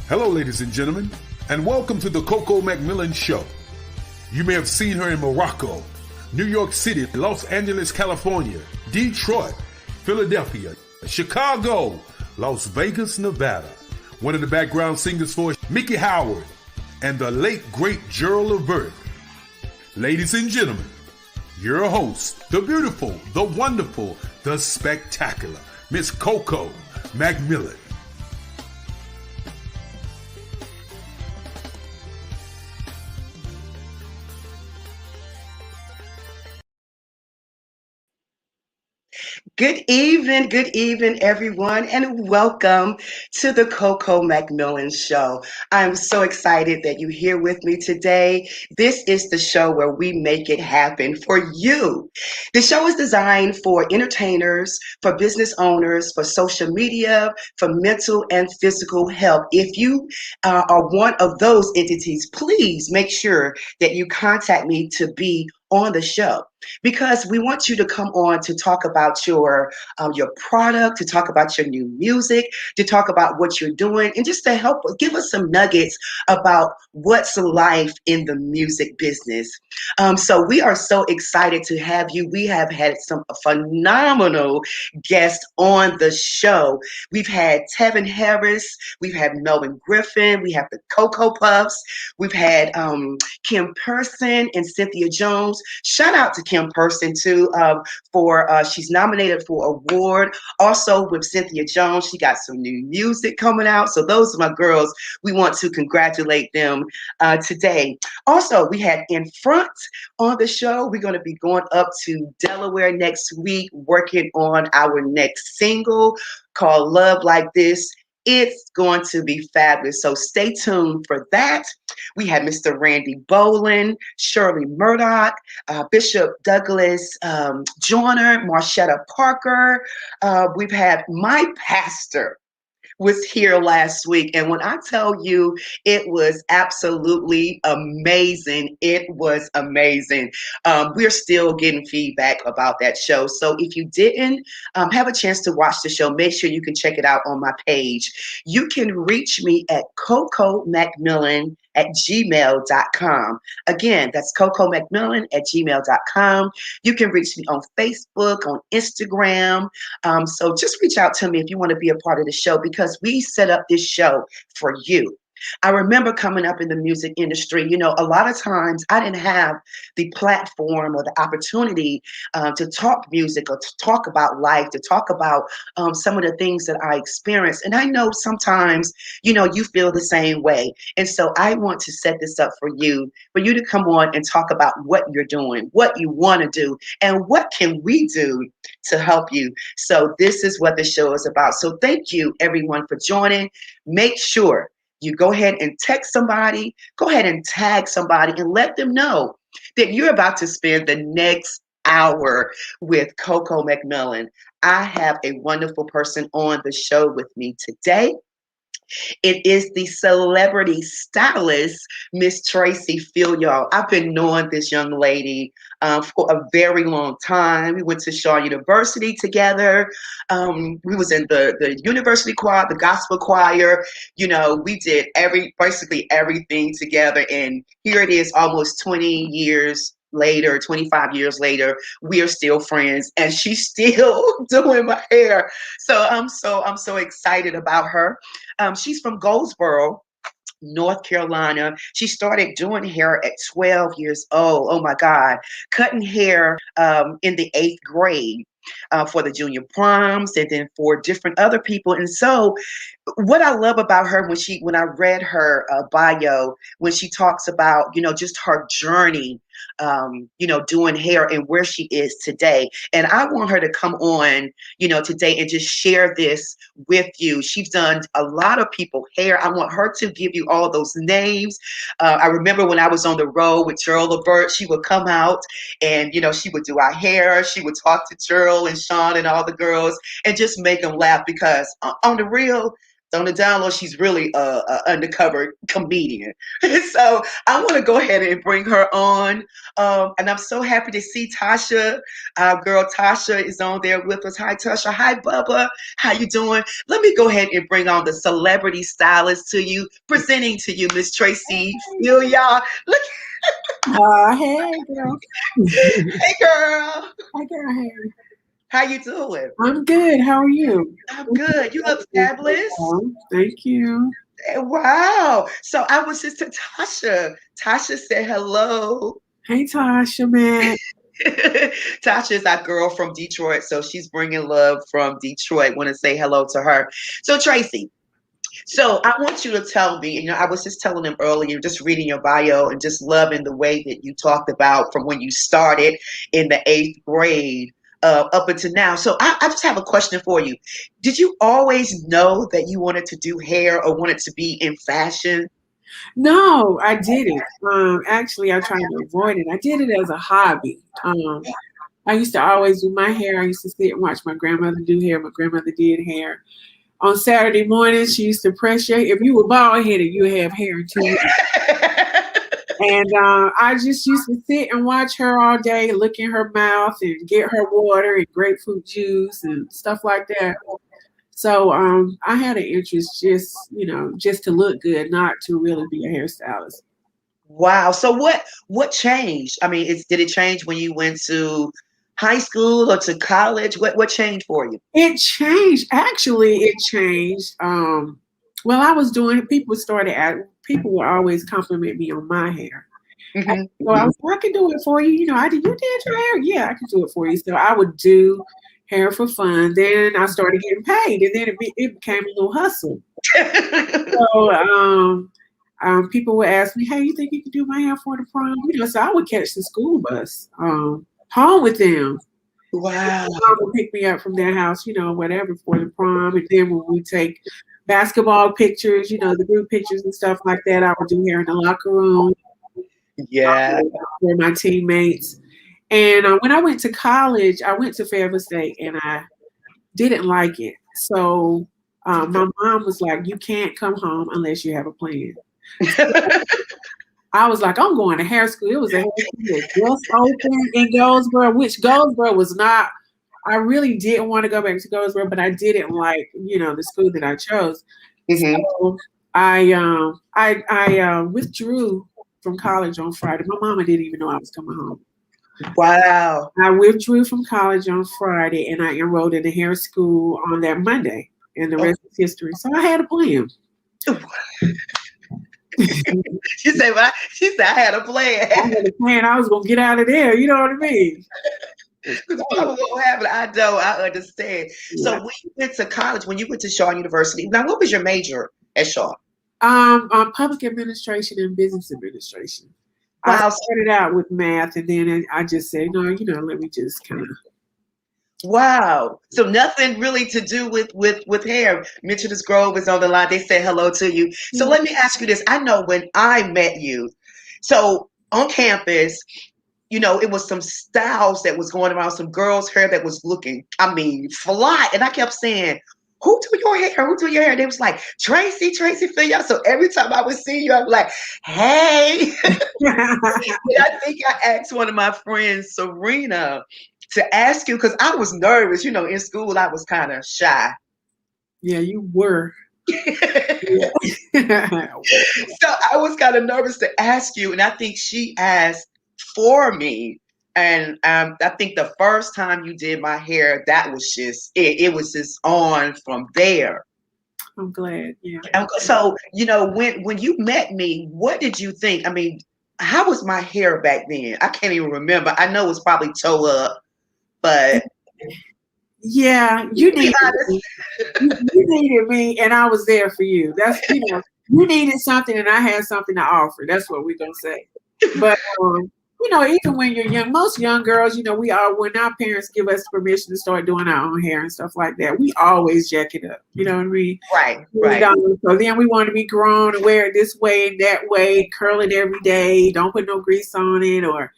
Hello, ladies and gentlemen, and welcome to the Coco McMillan Show. You may have seen her in Morocco, New York City, Los Angeles, California, Detroit, Philadelphia, Chicago, Las Vegas, Nevada. One of the background singers for Mickey Howard and the late, great Gerald Levert. Ladies and gentlemen, your host, the beautiful, the wonderful, the spectacular, Miss Coco McMillan. Good evening, everyone, and welcome to the Coco McMillan Show. I'm so excited that you're here with me today. This is the show where we make it happen for you. The show is designed for entertainers, for business owners, for social media, for mental and physical health. If you are one of those entities, please make sure that you contact me to be on the show, because we want you to come on to talk about your product, to talk about your new music, to talk about what you're doing, and just to help give us some nuggets about what's life in the music business. So we are so excited to have you. We have had some phenomenal guests on the show. We've had Tevin Harris, we've had Melvin Griffin, we have the Coco Puffs, we've had Kim Person and Cynthia Jones. Shout out to Kim Person too, for she's nominated for award. Also with Cynthia Jones, she got some new music coming out. So those are my girls. We want to congratulate them today. Also, we had In Front on the show. We're going to be going up to Delaware next week, working on our next single called Love Like This. It's going to be fabulous. So stay tuned for that. We had Mr. Randy Bolin, Shirley Murdoch, Bishop Douglas Joyner, Marshetta Parker. We've had my pastor was here last week. And when I tell you it was absolutely amazing, it was amazing. We're still getting feedback about that show. So if you didn't have a chance to watch the show, make sure you can check it out on my page. You can reach me at Coco McMillan at gmail.com. Again, that's Coco McMillan at gmail.com. You can reach me on Facebook, on Instagram. So just reach out to me if you want to be a part of the show, because we set up this show for you. I remember coming up in the music industry, a lot of times I didn't have the platform or the opportunity to talk music or to talk about life, to talk about some of the things that I experienced. And I know sometimes, you feel the same way. And so I want to set this up for you to come on and talk about what you're doing, what you want to do, and what can we do to help you. So this is what the show is about. So thank you, everyone, for joining. Make sure you go ahead and text somebody, go ahead and tag somebody, and let them know that you're about to spend the next hour with Coco McMillan. I have a wonderful person on the show with me today. It is the celebrity stylist, Miss Tracy Filial. I've been knowing this young lady for a very long time. We went to Shaw University together. We was in the university choir, the gospel choir. We did basically everything together. And here it is, almost 20 years later, 25 years later, we are still friends, and she's still doing my hair. So I'm so excited about her. She's from Goldsboro, North Carolina. She started doing hair at 12 years old. Oh my God. Cutting hair in the 8th grade. For the junior proms, and then for different other people. And so what I love about her, when I read her bio, when she talks about, just her journey, doing hair and where she is today. And I want her to come on, today and just share this with you. She's done a lot of people hair. I want her to give you all those names. I remember when I was on the road with Gerald Levert, she would come out and, she would do our hair. She would talk to Gerald and Sean and all the girls and just make them laugh, because on the real, So on the down low, she's really a undercover comedian. So I want to go ahead and bring her on. And I'm so happy to see Tasha. Our girl Tasha is on there with us. Hi, Tasha. Hi, Bubba. How you doing? Let me go ahead and bring on the celebrity stylist to you, presenting to you, Miss Tracy. Feel y'all. Look, Hey, girl. hey, girl. Hi, girl. Hey. How you doing? I'm good. How are you? I'm good. You look fabulous. Thank you. Wow. So I was just to Tasha. Tasha said hello. Hey, Tasha, man. Tasha is our girl from Detroit, so she's bringing love from Detroit. Want to say hello to her. So Tracy, so I want you to tell me, I was just telling them earlier, just reading your bio and just loving the way that you talked about from when you started in the 8th grade up until now. So I just have a question for you. Did you always know that you wanted to do hair or wanted to be in fashion? No, I didn't. Actually, I tried to avoid it. I did it as a hobby. I used to always do my hair. I used to sit and watch my grandmother do hair. My grandmother did hair. On Saturday mornings, she used to press your. If you were bald headed, you would have hair in 2 weeks. And I just used to sit and watch her all day, look in her mouth and get her water and grapefruit juice and stuff like that. So I had an interest just to look good, not to really be a hairstylist. Wow. So what changed? I mean, did it change when you went to high school or to college? What changed for you? It changed. Actually, it changed. Well, I was doing. People would always compliment me on my hair. So I was like, I can do it for you. You did your hair. Yeah, I can do it for you. So I would do hair for fun. Then I started getting paid, and then it became a little hustle. So people would ask me, "Hey, you think you could do my hair for the prom?" So I would catch the school bus home with them. Wow. Mom would pick me up from their house, whatever for the prom, and then when we take basketball pictures, the group pictures and stuff like that, I would do hair in the locker room. Yeah. For my teammates. And when I went to college, I went to Fayetteville State and I didn't like it. So my mom was like, you can't come home unless you have a plan. I was like, I'm going to hair school. It was a hair school that just opened in Goldsboro, which Goldsboro was not. I really didn't want to go back to Goldsboro, but I didn't like, the school that I chose. So I withdrew from college on Friday. My mama didn't even know I was coming home. Wow. I withdrew from college on Friday and I enrolled in the hair school on that Monday, and the rest is history. So I had a plan. She said, I had a plan. I had a plan. I was going to get out of there. You know what I mean? Probably won't happen. I know. I understand. Yeah. So when you went to college, when you went to Shaw University, now what was your major at Shaw? Public administration and business administration. Wow. I started out with math, and then I just said, no, let me just kind of. Wow. So nothing really to do with hair. Mitchell's Grove is on the line. They said hello to you. So let me ask you this. I know when I met you, so on campus, it was some styles that was going around, some girls' hair that was looking, fly. And I kept saying, who do your hair? Who do your hair? And they was like, Tracy, feel y'all. So every time I would see you, I was like, hey. I think I asked one of my friends, Serena, to ask you, because I was nervous. In school, I was kind of shy. Yeah, you were. So I was kind of nervous to ask you. And I think she asked for me. And I think the first time you did my hair, that was just it was just on from there. I'm glad. Yeah. So when you met me, what did you think? How was my hair back then? I can't even remember. I know it was probably toe up, but yeah, you needed me. You needed me, and I was there for you. That's you needed something, and I had something to offer. That's what we're gonna say. But even when you're young, most young girls, when our parents give us permission to start doing our own hair and stuff like that, we always jack it up. You know what I mean? Right. So then we want to be grown and wear it this way and that way, curl it every day, don't put no grease on it, or,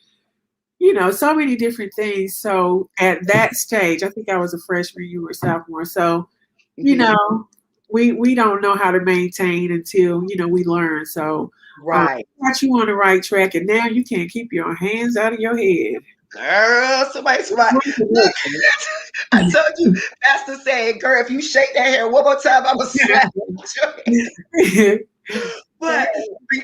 so many different things. So at that stage, I think I was a freshman, you were a sophomore. So, we don't know how to maintain until we learn. So Right. got you on the right track, and now you can't keep your hands out of your head. Girl, somebody's right. Look, I told you, Pastor said, girl, if you shake that hair one more time, I'm gonna slap you. But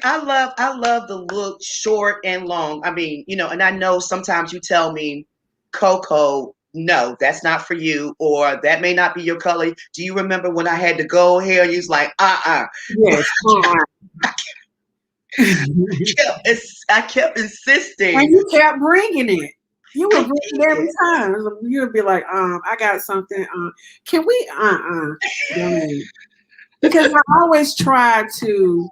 I love the look short and long. I mean, and I know sometimes you tell me, Coco, no, that's not for you, or that may not be your color. Do you remember when I had the gold hair? You was like, Yes. I kept insisting. And you kept bringing it. You would bring it every did. time. You'd be like, I got something. Can we? Because I always try to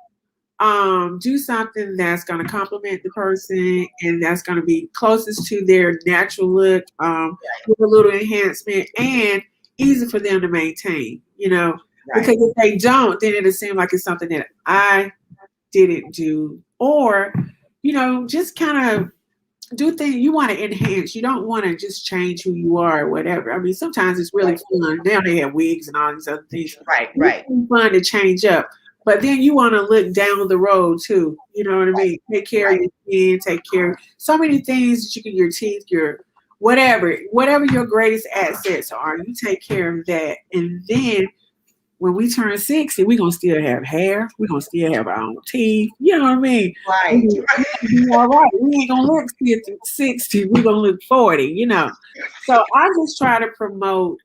do something that's going to compliment the person and that's going to be closest to their natural look, with a little enhancement and easy for them to maintain. Right. Because if they don't, then it'll seem like it's something that I didn't do, or just kind of do things you want to enhance. You don't want to just change who you are or whatever. I mean, sometimes it's really fun. Now they have wigs and all these other things. Right. It's fun to change up. But then you want to look down the road too. You know what I mean? Take care of your skin, take care of so many things that you can, your teeth, your whatever your greatest assets are, you take care of that. And then when we turn 60, we're going to still have hair. We're going to still have our own teeth. You know what I mean? Right. We're going to be all right. We ain't going to look 50, 60. We're going to look 40, So I just try to promote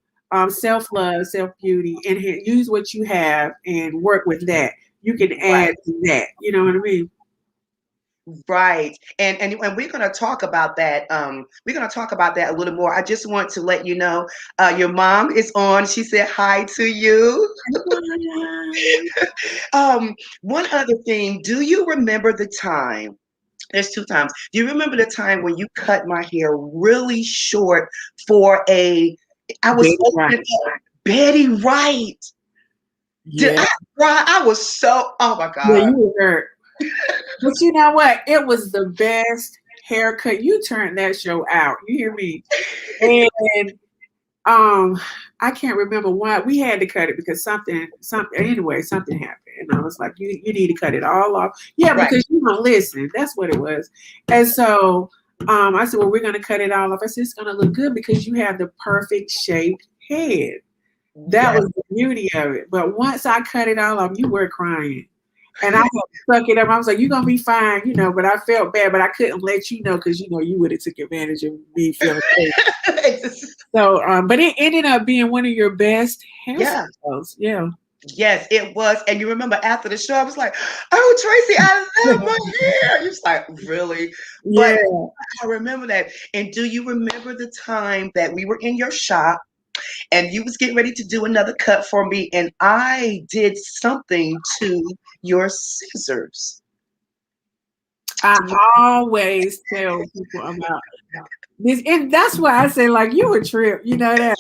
self-love, self-beauty, and use what you have and work with that. You can add to that. You know what I mean? Right. And we're going to talk about that. We're going to talk about that a little more. I just want to let you know, your mom is on. She said hi to you. One other thing, do you remember the time? There's two times. Do you remember the time when you cut my hair really short for I was Betty Wright. Yeah. I was so, oh my God. Yeah, you were hurt. But you know what? It was the best haircut. You turned that show out. You hear me? And I can't remember why we had to cut it because something happened. And I was like, you need to cut it all off. Yeah, because you don't listen. That's what it was. And so I said, well, we're gonna cut it all off. I said, it's gonna look good because you have the perfect shaped head. That was the beauty of it. But once I cut it all off, you were crying. And I had to suck it up. I was like, you're going to be fine, but I felt bad, but I couldn't let you know because, you would have took advantage of me feeling bad. So, but it ended up being one of your best hairstyles. Yeah. Yes, it was. And you remember after the show, I was like, oh, Tracy, I love my hair. You was like, really? Yeah. But I remember that. And do you remember the time that we were in your shop and you was getting ready to do another cut for me and I did something to your scissors? I always tell people about this. And that's why I say, like, you a trip, that.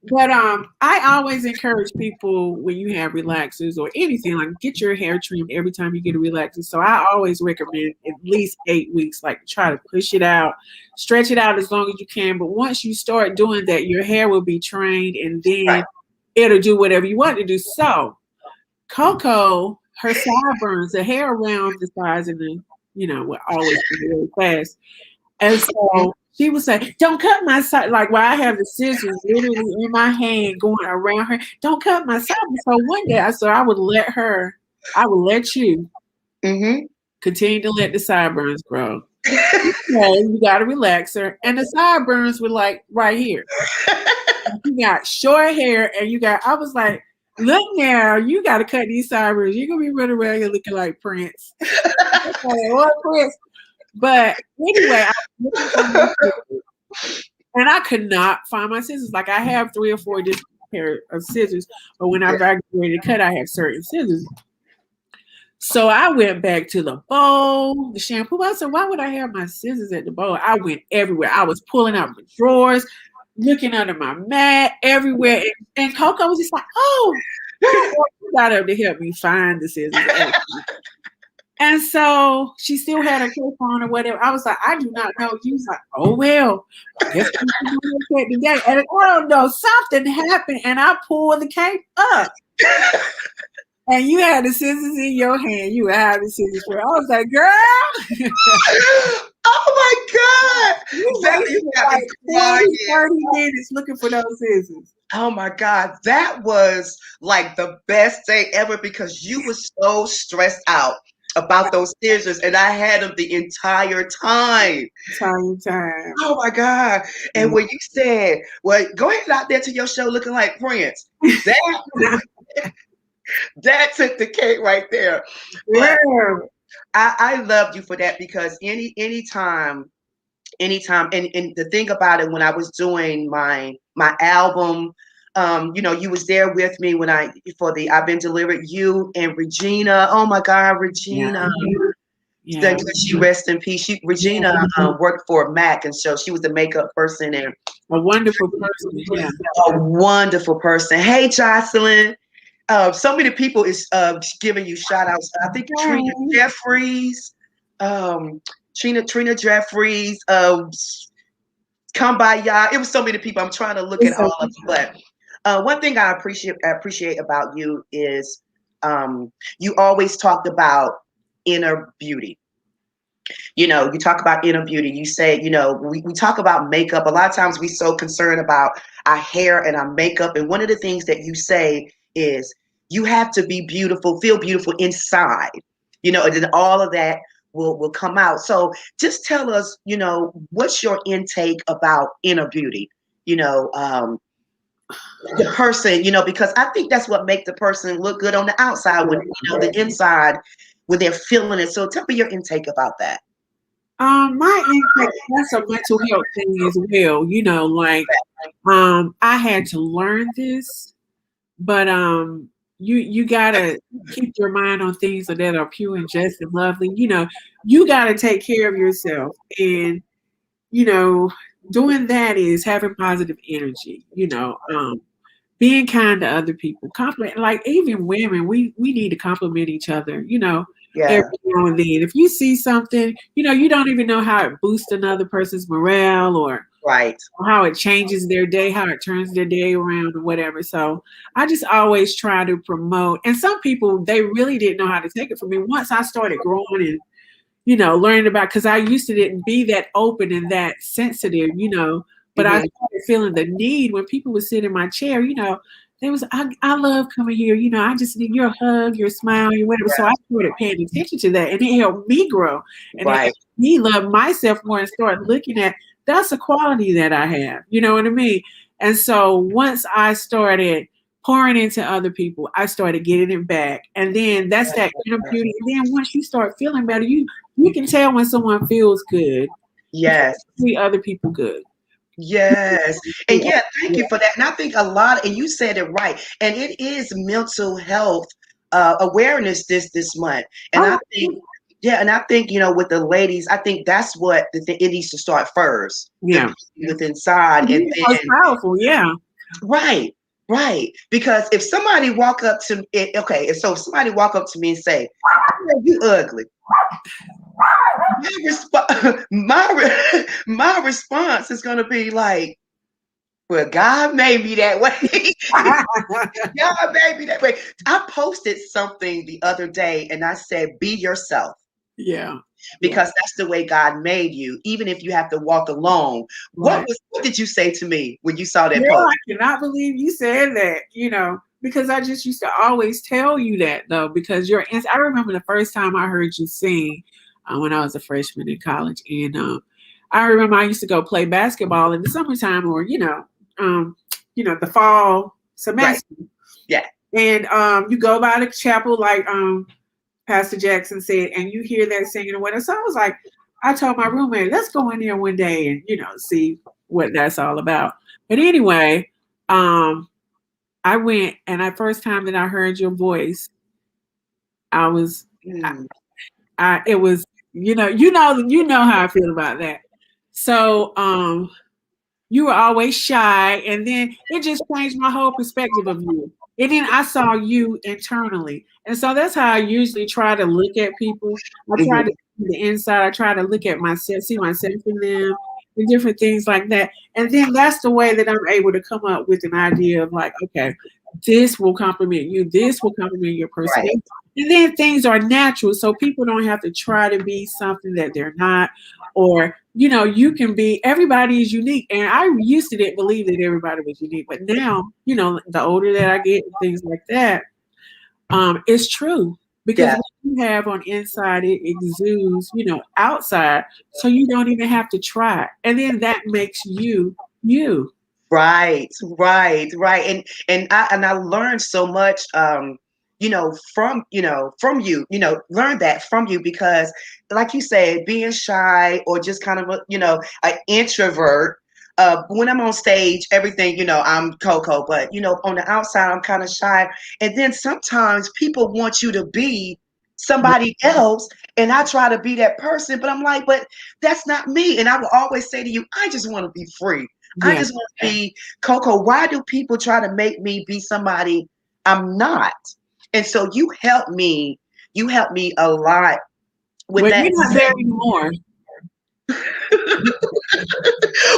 But I always encourage people when you have relaxers or anything, like get your hair trimmed every time you get a relaxer. So I always recommend at least 8 weeks, like try to push it out, stretch it out as long as you can. But once you start doing that, your hair will be trained and then it'll do whatever you want to do. So Coco, her sideburns, the hair around the sides and the, will always be really fast. And so she would say, don't cut my side. Like, while I have the scissors literally in my hand going around her, don't cut my side. So one day I would let you continue to let the sideburns grow. You got to relax her. And the sideburns were like right here. You got short hair and I was like, look now, you got to cut these sideburns. You're going to be running around here looking like Prince. What Prince? But anyway, and I could not find my scissors. Like, I have 3 or 4 different pair of scissors, but when I get ready to cut, I have certain scissors. So I went back to the bowl, the shampoo. I said, why would I have my scissors at the bowl? I went everywhere. I was pulling out the drawers, looking under my mat, everywhere. And Coco was just like, oh, you got up to help me find the scissors. And And so she still had her cape on or whatever. I was like, I do not know. She was like, oh well, I guess we can do this today. And I don't know, something happened, and I pulled the cape up. And you had the scissors in your hand. You had the scissors for. I was like, girl. Oh my God. You like 30 minutes looking for those scissors. Oh my God. That was like the best day ever because you were so stressed out about those scissors and I had them the entire time. Time. Oh my God. And when you said, well, go ahead out there to your show looking like Prince. That took the cake right there. Yeah. I loved you for that because anytime, and the thing about it, when I was doing my album, you was there with me when for the I've Been Delivered, you and Regina. Oh my God, Regina. Yeah. She rest in peace. Regina worked for Mac, and so she was the makeup person and a wonderful person. Yeah, a wonderful person. Hey, Jocelyn. So many people is giving you shout outs. I think Trina Jeffries, Trina Jeffries, come by y'all. It was so many people. I'm trying to look at all of them. But one thing I appreciate about you is you always talked about inner beauty. You talk about inner beauty. You say, we talk about makeup. A lot of times we so concerned about our hair and our makeup. And one of the things that you say is you have to be beautiful, feel beautiful inside, and then all of that will come out. So just tell us, what's your intake about inner beauty, the person, because I think that's what makes the person look good on the outside when, the inside, when they're feeling it. So tell me your intake about that. My intake, that's a mental health thing as well, I had to learn this, but you gotta keep your mind on things that are pure and just and lovely. You gotta take care of yourself, and doing that is having positive energy. Being kind to other people, compliment, like even women, we need to compliment each other. Every now and then. If you see something, you don't even know how it boosts another person's morale or how it changes their day, how it turns their day around or whatever. So I just always try to promote. And some people, they really didn't know how to take it from me. Once I started growing and, learning about, because I used to didn't be that open and that sensitive, but I started feeling the need when people would sit in my chair, I love coming here, I just need your hug, your smile, your whatever. So I started paying attention to that and it helped me grow. And it helped me love myself more and start looking at that's a quality that I have. You know what I mean? And so once I started pouring into other people, I started getting it back. And then that's that inner beauty. And then once you start feeling better, you can tell when someone feels good. Yes. See other people good. Yes. And thank you for that. And I think and you said it right. And it is mental health awareness this month. And I think, with the ladies, I think that's what it needs to start first. Yeah. With inside. And then, it's powerful. Yeah. Right. Right. Because if somebody walk up to me, if somebody walk up to me and say, oh, you ugly. My response is going to be like, well, God made me that way. God made me that way. I posted something the other day and I said, be yourself. Yeah. Because that's the way God made you, even if you have to walk alone. Right. What did you say to me when you saw that post? I cannot believe you said that, because I just used to always tell you that, though, because I remember the first time I heard you sing when I was a freshman in college. And I remember I used to go play basketball in the summertime or, the fall semester. Right. Yeah. And you go by the chapel like Pastor Jackson said, and you hear that singing or whatever. So I was like, I told my roommate, let's go in there one day and, see what that's all about. But anyway, I went, and the first time that I heard your voice, I was, it was, you know how I feel about that. So, you were always shy, and then it just changed my whole perspective of you. And then I saw you internally. And so that's how I usually try to look at people. I try to Mhm. see the inside. I try to look at myself, see myself in them, and different things like that. And then that's the way that I'm able to come up with an idea of like, okay, this will compliment you. This will compliment your Right. personality. And then things are natural. So people don't have to try to be something that they're not. Or, you can be, everybody is unique. And I used to didn't believe that everybody was unique. But now, the older that I get and things like that, it's true. Because Yeah. what you have on inside, it exudes, outside. So you don't even have to try. And then that makes you you. Right, right, right. And I learned so much from you, learned that from you because like you said, being shy or just kind of an introvert. When I'm on stage, everything, I'm Coco, but on the outside, I'm kind of shy. And then sometimes people want you to be somebody else, and I try to be that person, but I'm like, but that's not me. And I will always say to you, I just want to be free. I Yeah. just want to be Coco. Why do people try to make me be somebody I'm not? And so you help me a lot with Well, that. you're not there anymore.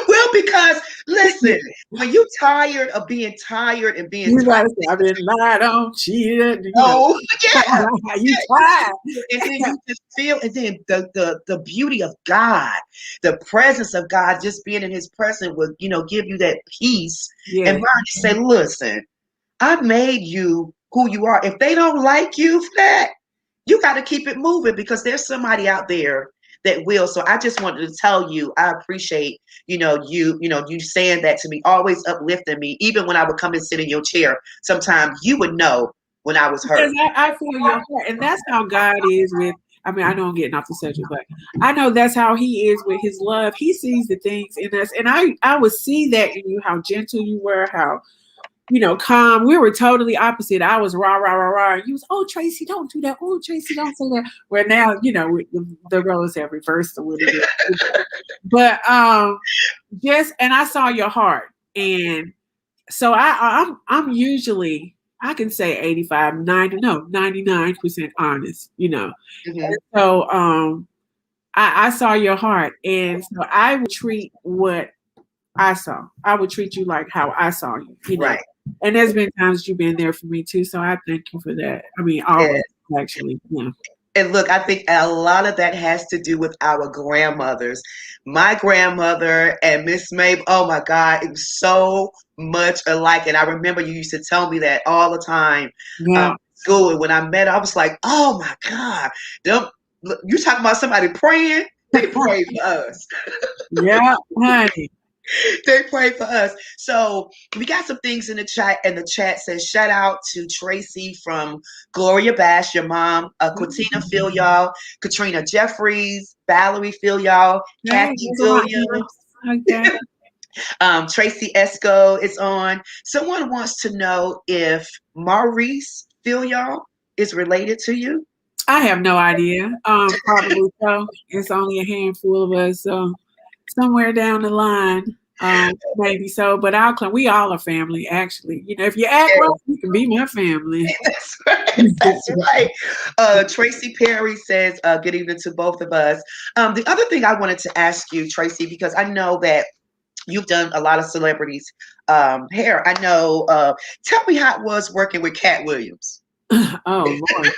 Well, because listen, when you tired of being tired and being You tired, gotta say, I've been lied on, cheated, oh yeah, you tired. and then you just feel, and then the beauty of God, the presence of God, just being in His presence will give you that peace and Yeah. mind to say, listen, I made you who you are. If they don't like you for that, you got to keep it moving because there's somebody out there that will. So I just wanted to tell you, I appreciate, you saying that to me, always uplifting me. Even when I would come and sit in your chair, sometimes you would know when I was Because hurt. I feel your heart. And that's how God is with, I mean, I know I'm getting off the subject, but I know that's how He is with His love. He sees the things in us. And I would see that in you, how gentle you were, how calm. We were totally opposite. I was rah, rah, rah, rah. And you was, oh, Tracy, don't do that. Oh, Tracy, don't say that. Where now, the roles have reversed a little bit. But and I saw your heart. And so I'm usually, I can say 85, 90, no, 99% honest. Mhm. So I saw your heart. And so I would treat what I saw. I would treat you like how I saw you. Right. And there's been times you've been there for me too. So I thank you for that. I mean, Yeah. always actually. Yeah. And look, I think a lot of that has to do with our grandmothers. My grandmother and Miss Mabel, oh my God, it was so much alike. And I remember you used to tell me that all the time Yeah. school. And when I met her, I was like, oh my God, you talking about somebody praying? They pray for us. Yeah, honey. They pray for us. So we got some things in the chat, and the chat says shout out to Tracy from Gloria Bash, your mom, Quatina feel y'all, Katrina Jeffries, Valerie feel y'all, Hey, Kathy there's a lot more Williams, like that. Tracy Esco is on. Someone wants to know if Maurice feel y'all is related to you. I have no idea. Probably so. It's only a handful of us. So somewhere down the line, maybe so. But we all are family, actually. If you act right, you can be my family. That's right. That's right. Tracy Perry says, good evening to both of us. The other thing I wanted to ask you, Tracy, because I know that you've done a lot of celebrities' hair. I know. Tell me how it was working with Cat Williams. Oh Lord.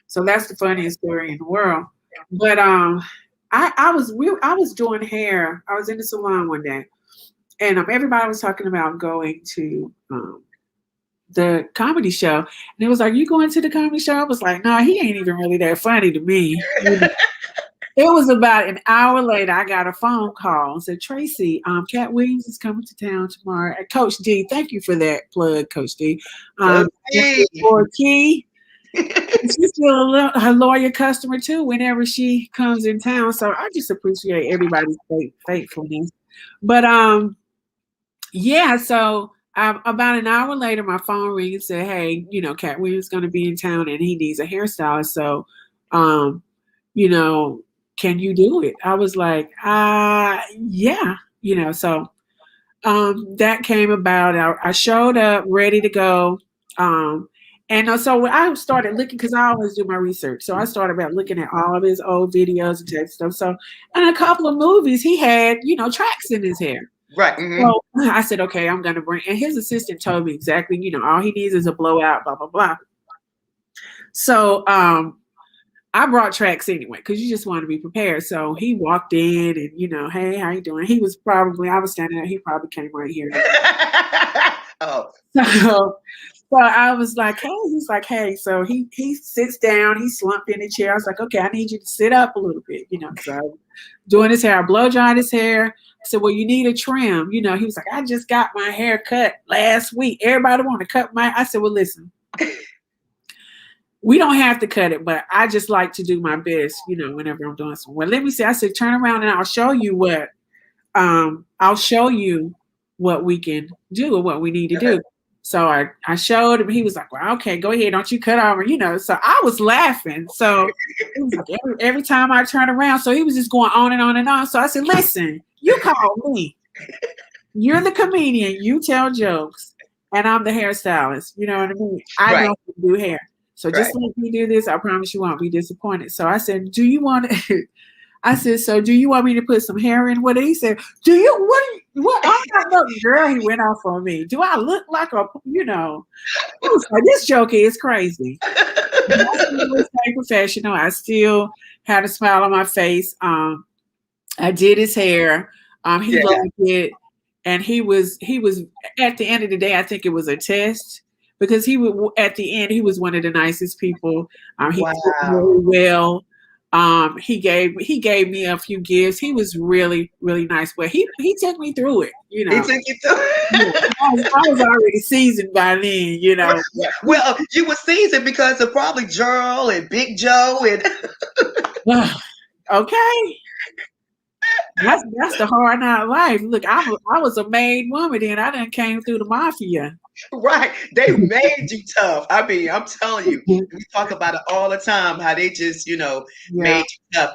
So that's the funniest story in the world. But I was doing hair. I was in the salon one day, and everybody was talking about going to the comedy show, and it was like, "You going to the comedy show?" I was like, "No, he ain't even really that funny to me." It was about an hour later, I got a phone call and said, Tracy, Cat Williams is coming to town tomorrow. Coach D, thank you for that plug, Coach D. Okay. For Key, she's still her loyal customer too whenever she comes in town. So I just appreciate everybody's faithfulness. But yeah, so about an hour later, my phone rings and said, hey, Cat Williams is going to be in town and he needs a hairstylist. So, you know, can you do it? I was like, yeah, so That came about. I showed up ready to go. And so when I started looking, because I always do my research. So I started about looking at all of his old videos and type stuff. So, and a couple of movies, he had, tracks in his hair. Right. Mm-hmm. So I said, okay, I'm going to bring, and his assistant told me exactly, all he needs is a blowout, blah, blah, blah. So, I brought tracks anyway, because you just want to be prepared. So he walked in and, hey, how you doing? I was standing there. He probably came right here. Oh. So I was like, hey, he's like, hey. So he sits down, he slumped in the chair. I was like, okay, I need you to sit up a little bit, So doing his hair, blow drying his hair. I said, well, you need a trim. He was like, I just got my hair cut last week. Everybody want to cut I said, well, listen. We don't have to cut it, but I just like to do my best, whenever I'm doing something. Well, let me see. I said, turn around and I'll show you what we can do or what we need to do. So I showed him. He was like, well, okay, go ahead. Don't you cut over, So I was laughing. So it was like every time I turn around. So he was just going on and on and on. So I said, listen, you call me. You're the comedian. You tell jokes. And I'm the hairstylist. You know what I mean? I know how to do hair. So just let me do this. I promise you won't be disappointed. So I said, do you want to? I said, so do you want me to put some hair in? What he said, what? I'm not no girl. He went off on me. Do I look like a, He was like, this joke is crazy. I was stay professional. I still had a smile on my face. I did his hair. He loved it. And he was at the end of the day, I think it was a test. Because at the end, he was one of the nicest people. He did very well. He gave me a few gifts. He was really, really nice. But he took me through it. He took you through it. I was already seasoned by then. Well, you were seasoned because of probably Gerald and Big Joe and. Okay. That's the hard knock life. Look, I was a made woman then. I done came through the mafia. Right. They made you tough. I mean, I'm telling you, we talk about it all the time, how they just, made you tough.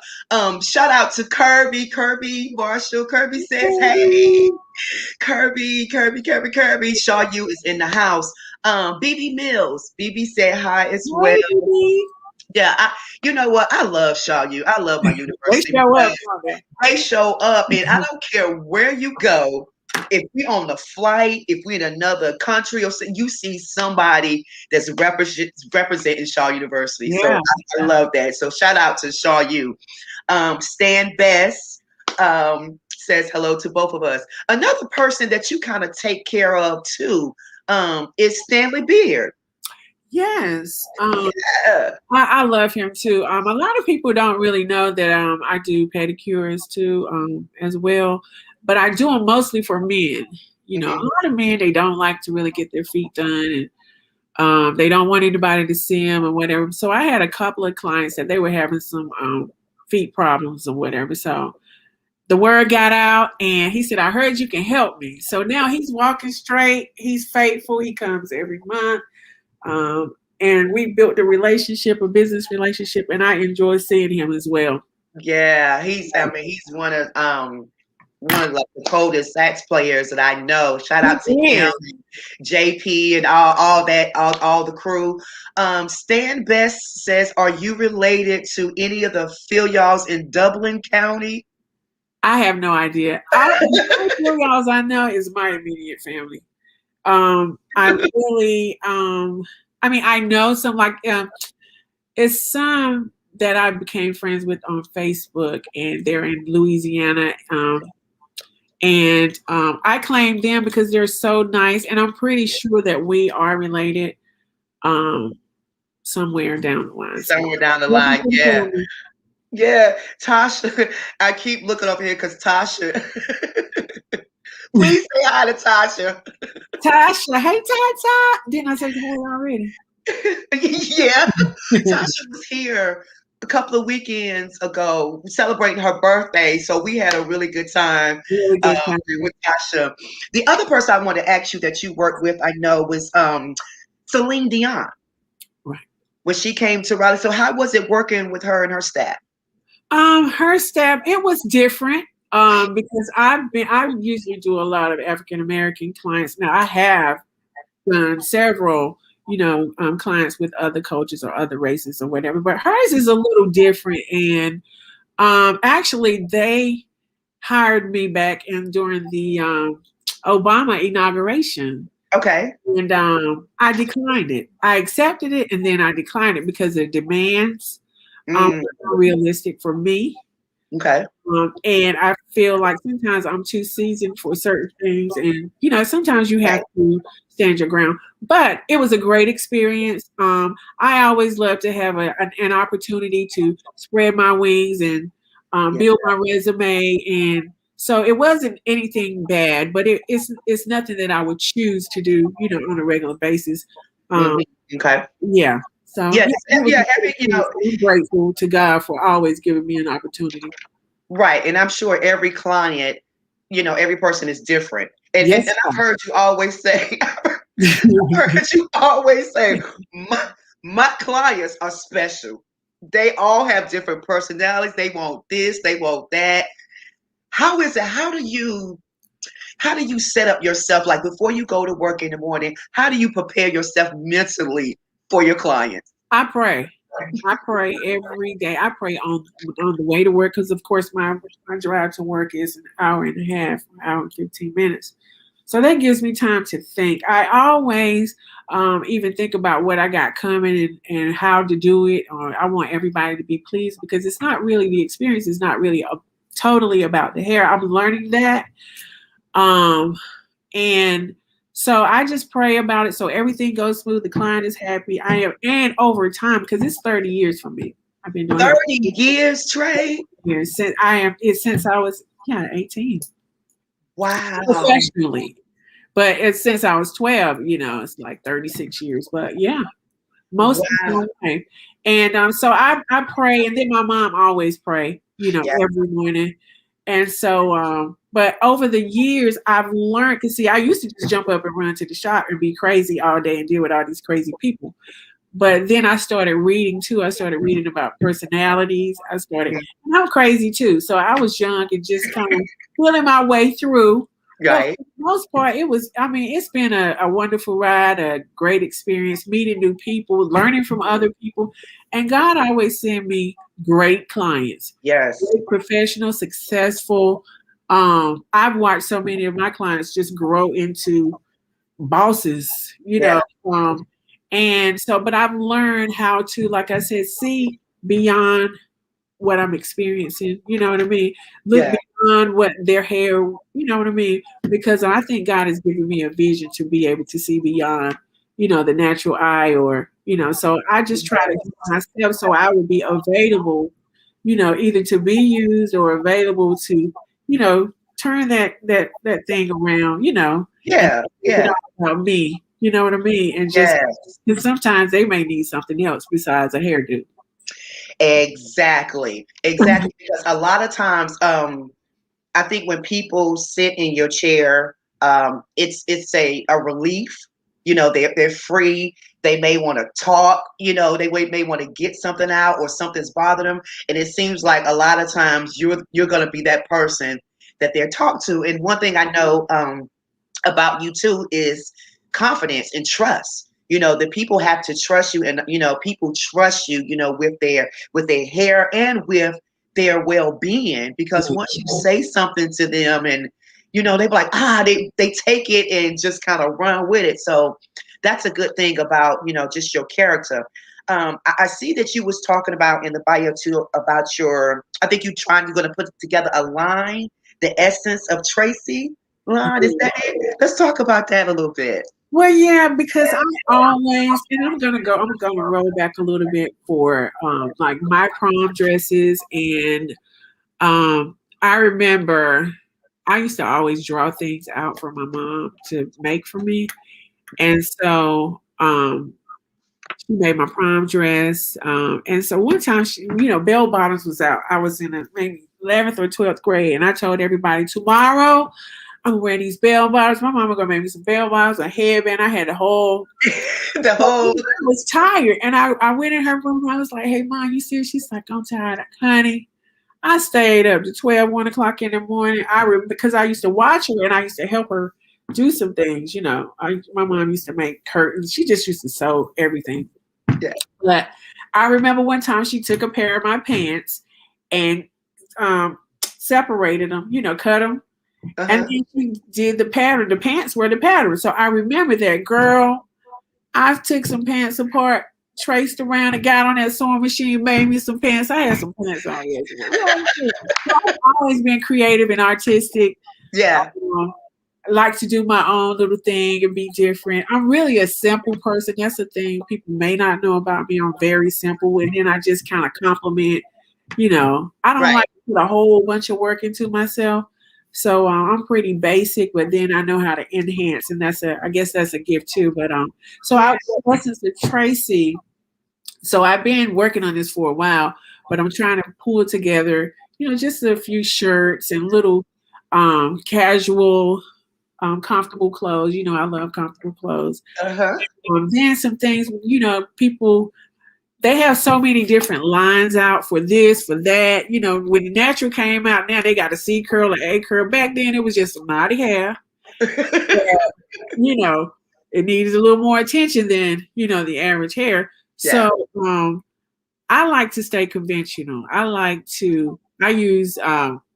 Shout out to Kirby Marshall. Kirby says, hey, Kirby. Shaw U is in the house. BB Mills. BB said hi as well. Yeah, you know what? I love Shaw U. I love my university. They show up, and I don't care where you go. If we're on the flight, if we're in another country, or you see somebody that's representing Shaw University. Yeah. So I love that. So shout out to Shaw U. Stan Bess says hello to both of us. Another person that you kind of take care of too is Stanley Beard. Yes. I love him too. A lot of people don't really know that I do pedicures too as well. But I do them mostly for men. A lot of men, they don't like to really get their feet done, and they don't want anybody to see them or whatever. So I had a couple of clients that they were having some feet problems or whatever. So the word got out, and he said, I heard you can help me. So now he's walking straight. He's faithful. He comes every month. And we built a business relationship, and I enjoy seeing him as well. Yeah, he's one of like the coldest sax players that I know. Shout out to him, JP, and all the crew. Stan Best says, are you related to any of the Filials in Dublin County? I have no idea. The Filials I know is my immediate family. I know some, like, it's some that I became friends with on Facebook, and they're in Louisiana. And I claim them because they're so nice, and I'm pretty sure that we are related somewhere down the line. Somewhere down the line, yeah. Yeah, Tasha, I keep looking over here because Tasha. Please say hi to Tasha. Tasha, hey Tasha. Didn't I say hi already? Yeah, Tasha was here a couple of weekends ago celebrating her birthday, so we had a really good time, with Tasha. The other person I want to ask you that you worked with, I know, was Celine Dion. Right. When she came to Raleigh. So how was it working with her and her staff? Her staff, it was different. Because I usually do a lot of African American clients. Now I have done several, clients with other cultures or other races or whatever, but hers is a little different. And actually, they hired me back in during the Obama inauguration. Okay. And I declined it. I accepted it, and then I declined it because the demands Mm, were unrealistic for me. okay. And I feel like sometimes I'm too seasoned for certain things, and sometimes you have to stand your ground. But it was a great experience. I always love to have an opportunity to spread my wings and build my resume, and so it wasn't anything bad, but it's nothing that I would choose to do, on a regular basis. Um, Okay. yeah. So Yes. it was Yeah. a great experience. I'm grateful to God for always giving me an opportunity. Right. And I'm sure every client, every person is different. And, Yes. and I've heard you always say, my clients are special. They all have different personalities. They want this, they want that. How is it? How do you set up yourself? Like before you go to work in the morning, how do you prepare yourself mentally for your clients? I pray. I pray every day. I pray on the way to work because, of course, my drive to work is an hour and a half, an hour and 15 minutes. So that gives me time to think. I always even think about what I got coming and how to do it. Or I want everybody to be pleased because it's not really the experience. It's not really totally about the hair. I'm learning that. And so I just pray about it so everything goes smooth. The client is happy. I am, and over time, because it's 30 years for me. I've been doing 30 years, Trey. Years since I was 18. Wow. Professionally. But it's since I was 12, it's like 36 years. But yeah, most of the time. And so I pray, and then my mom always pray, every morning. And so, but over the years, I've learned, because see, I used to just jump up and run to the shop and be crazy all day and deal with all these crazy people. But then I started reading too. I started reading about personalities. And I'm crazy too. So I was young and just kind of feeling my way through. Right. But for the most part, it's been a wonderful ride, a great experience, meeting new people, learning from other people. And God always send me great clients. Yes. Great professional, successful. I've watched so many of my clients just grow into bosses, and so, but I've learned how to, like I said, see beyond what I'm experiencing. You know what I mean? Look beyond what their hair, you know what I mean? Because I think God has given me a vision to be able to see beyond, the natural eye or, so I just try to do myself so I will be available, either to be used or available to, turn that thing around, Yeah. and about me. You know what I mean? And just because sometimes they may need something else besides a hairdo. Exactly. Because a lot of times, I think when people sit in your chair, it's a relief. They're free. They may want to talk. They may want to get something out or something's bothering them. And it seems like a lot of times you're going to be that person that they're talked to. And one thing I know about you too is confidence and trust. The people have to trust you, and people trust you, with their hair and with their well-being, because once you say something to them and they be like, they take it and just kind of run with it. So that's a good thing about just your character. I see that you was talking about in the bio too about I think you're going to put together a line, the essence of Tracy line. Is that it? Let's talk about that a little bit. Well, yeah, because I'm always, and I'm gonna roll back a little bit for like my prom dresses, and I remember I used to always draw things out for my mom to make for me, and so she made my prom dress, and so one time bell bottoms was out. I was in maybe 11th or 12th grade, and I told everybody tomorrow I'm wearing these bell bottoms. My mama gonna make me some bell bottoms, a headband. I had the whole. I was tired, and I went in her room. And I was like, "Hey, Mom, you serious?" She's like, "I'm tired, honey. I stayed up to 12, 1 o'clock in the morning. Because I used to watch her and I used to help her do some things. My mom used to make curtains. She just used to sew everything. Yeah. But I remember one time she took a pair of my pants and separated them, cut them. And then she did the pattern. The pants were the pattern. So I remember that. Girl, I took some pants apart, traced around, and got on that sewing machine, made me some pants. I had some pants on yesterday. I've always been creative and artistic. Yeah. I like to do my own little thing and be different. I'm really a simple person. That's the thing people may not know about me. I'm very simple. And then I just kind of compliment, I don't Right. like to put a whole bunch of work into myself. So I'm pretty basic, but then I know how to enhance, and I guess that's a gift too. But so I lessons to Tracy. So I've been working on this for a while, but I'm trying to pull together, just a few shirts and little casual, comfortable clothes. I love comfortable clothes. Then some things, people. They have so many different lines out for this, for that. When the natural came out, now they got a C curl and A curl. Back then, it was just some naughty hair. That, it needs a little more attention than, the average hair. Yeah. So I like to stay conventional. I use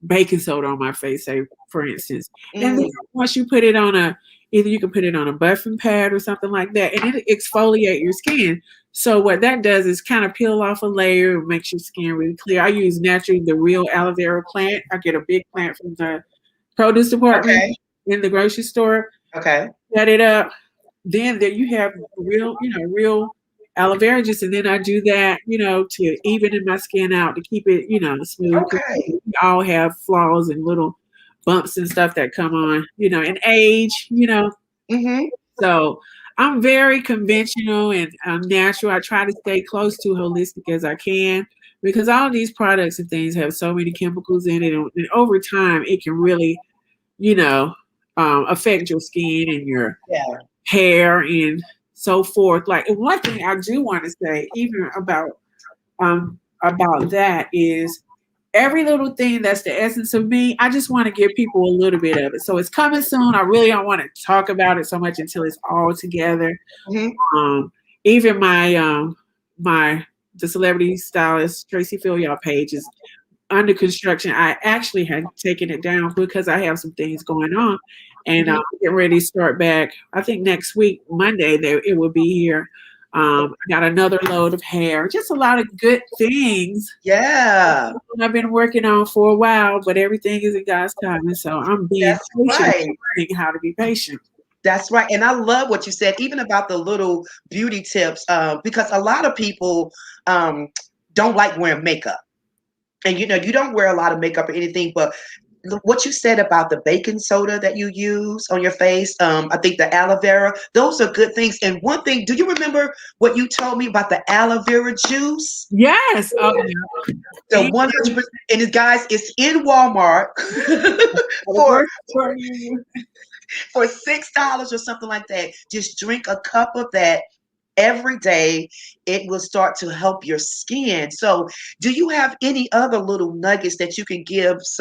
baking soda on my face, say, for instance. And then once you put it on either you can put it on a buffing pad or something like that, and it exfoliate your skin. So what that does is kind of peel off a layer and makes your skin really clear. I use naturally the real aloe vera plant. I get a big plant from the produce department in the grocery store. Okay. Set it up. Then there you have real aloe vera juice, and then I do that, to even in my skin out to keep it, smooth. Okay. We all have flaws and little bumps and stuff that come on, and age, So I'm very conventional and natural. I try to stay close to holistic as I can because all these products and things have so many chemicals in it, and over time it can really, affect your skin and your hair and so forth. Like, and one thing I do want to say, even about that is every little thing that's the essence of me. I just want to give people a little bit of it. So it's coming soon. I really don't want to talk about it so much until it's all together. Even the celebrity stylist Tracy Fillion page is under construction. I actually had taken it down because I have some things going on, and I'm getting ready to start back. I think next week, Monday, it will be here. I got another load of hair, just a lot of good things. Yeah. I've been working on for a while, but everything is in God's time. And so I'm being patient, learning how to be patient. That's right. And I love what you said, even about the little beauty tips, because a lot of people don't like wearing makeup. And, you don't wear a lot of makeup or anything, but what you said about the baking soda that you use on your face, I think the aloe vera, those are good things. And one thing, do you remember what you told me about the aloe vera juice? Yes. The 100%, and guys, it's in Walmart for $6 or something like that. Just drink a cup of that every day. It will start to help your skin. So do you have any other little nuggets that you can give us,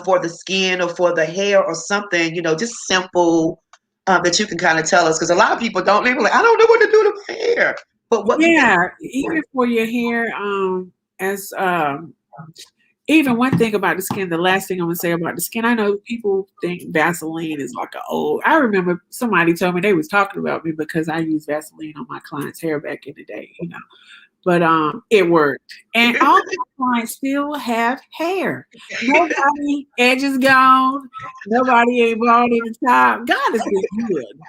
for the skin or for the hair or something, just simple, that you can kind of tell us? Because a lot of people don't, they're like, I don't know what to do to my hair. But what? Yeah, even for your hair, as even one thing about the skin, the last thing I'm gonna say about the skin, I know people think Vaseline is like I remember somebody told me they was talking about me because I used Vaseline on my clients' hair back in the day, But it worked. And all my clients still have hair. Nobody edges gone. Nobody ain't bald in the top. God has been good.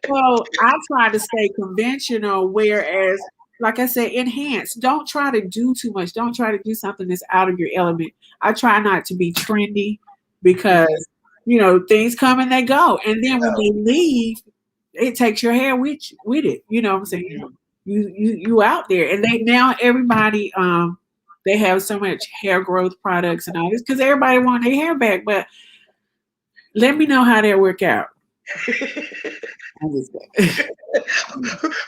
So I try to stay conventional, whereas, like I said, enhance. Don't try to do too much. Don't try to do something that's out of your element. I try not to be trendy because, things come and they go. And then when they leave, it takes your hair with it. You know what I'm saying? You out there, and everybody they have so much hair growth products and all this because everybody want their hair back. But let me know how that work out.